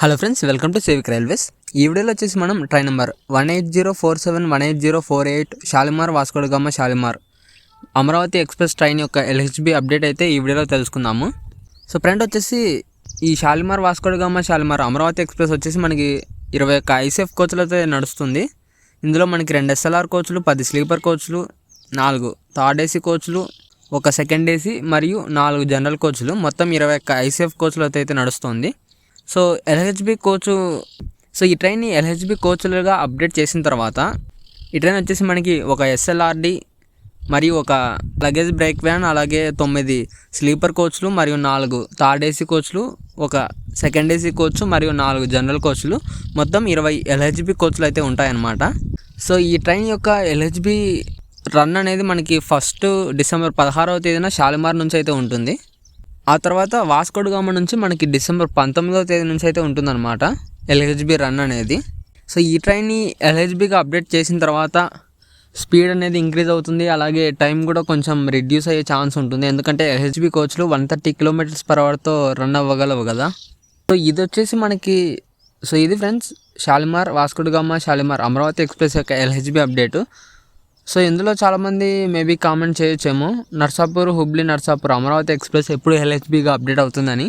Hello friends, welcome to Sevik railways. ఈ వీడియోలో వచ్చేసి మనం train number 18047 18048 Shalimar Vasco da Gama Shalimar Amaravati express train యొక్క ఎల్హెచ్బి అప్డేట్ అయితే ఈ వీడియోలో తెలుసుకుందాము. సో ఫ్రెండ్ వచ్చేసి ఈ షాలిమార్ వాస్కోడగామా షాలిమార్ అమరావతి ఎక్స్ప్రెస్ వచ్చేసి మనకి 21 ఐసీఎఫ్ కోచ్లతో నడుస్తుంది. ఇందులో మనకి 2 ఎస్ఎల్ఆర్ కోచ్లు, 10 స్లీపర్ కోచ్లు, 4 థర్డ్ ఏసీ కోచ్లు, 1 సెకండ్ ఏసీ మరియు 4 జనరల్ కోచ్లు, మొత్తం 21 ఐసీఎఫ్ కోచ్లతో అయితే నడుస్తుంది. సో ఎల్హెచ్బి కోచ్ ఈ ట్రైన్ని ఎల్హెచ్బి కోచ్లుగా అప్డేట్ చేసిన తర్వాత ఈ ట్రైన్ వచ్చేసి మనకి ఒక ఎస్ఎల్ఆర్డి మరియు ఒక లగేజ్ బ్రేక్ వ్యాన్, అలాగే 9 స్లీపర్ కోచ్లు మరియు 4 థర్డ్ ఏసీ కోచ్లు, 1 సెకండ్ ఏసీ కోచ్ మరియు 4 జనరల్ కోచ్లు, మొత్తం 20 ఎల్హెచ్బి కోచ్లు అయితే ఉంటాయన్నమాట. సో ఈ ట్రైన్ యొక్క ఎల్హెచ్బి రన్ అనేది మనకి ఫస్ట్ డిసెంబర్ 16వ తేదీన షాలిమార్ నుంచి అయితే ఉంటుంది. ఆ తర్వాత వాస్కోడగామా నుంచి మనకి డిసెంబర్ 19వ తేదీ నుంచి అయితే ఉంటుందన్నమాట ఎల్హెచ్బి రన్ అనేది. సో ఈ ట్రైన్ని ఎల్హెచ్బిగా అప్డేట్ చేసిన తర్వాత స్పీడ్ అనేది ఇంక్రీజ్ అవుతుంది, అలాగే టైం కూడా కొంచెం రిడ్యూస్ అయ్యే ఛాన్స్ ఉంటుంది. ఎందుకంటే ఎల్హెచ్బి కోచ్లు 130 km/hతో రన్ అవ్వగలవు కదా. సో ఇది వచ్చేసి మనకి ఇది ఫ్రెండ్స్ షాలిమార్ వాస్కోడగామా షాలిమార్ అమరావతి ఎక్స్ప్రెస్ యొక్క ఎల్హెచ్బి అప్డేటు. సో ఇందులో చాలామంది మేబీ కామెంట్ చేయొచ్చేమో, నర్సాపూర్ హుబ్లీ నర్సాపూర్ అమరావతి ఎక్స్ప్రెస్ ఎప్పుడు ఎల్హెచ్బిగా అప్డేట్ అవుతుందని.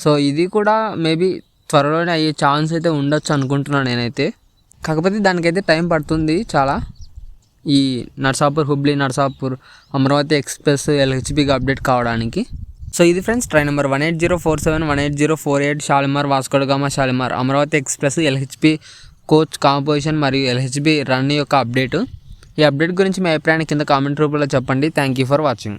సో ఇది కూడా మేబీ త్వరలోనే అయ్యే ఛాన్స్ అయితే ఉండొచ్చు అనుకుంటున్నాను నేనైతే. కాకపోతే దానికైతే టైం పడుతుంది చాలా, ఈ నర్సాపూర్ హుబ్లీ నర్సాపూర్ అమరావతి ఎక్స్ప్రెస్ ఎల్హెచ్బిగా అప్డేట్ కావడానికి. సో ఇది friends train number 18047 18048 Shalimar Vasco da Gama Shalimar Amaravati express LHB coach composition మరియు ఎల్హెచ్బి రన్ యొక్క అప్డేటు. ఈ అప్డేట్ గురించి మీ అభిప్రాయాన్ని కింద కామెంట్ రూపంలో చెప్పండి. Thank you for watching.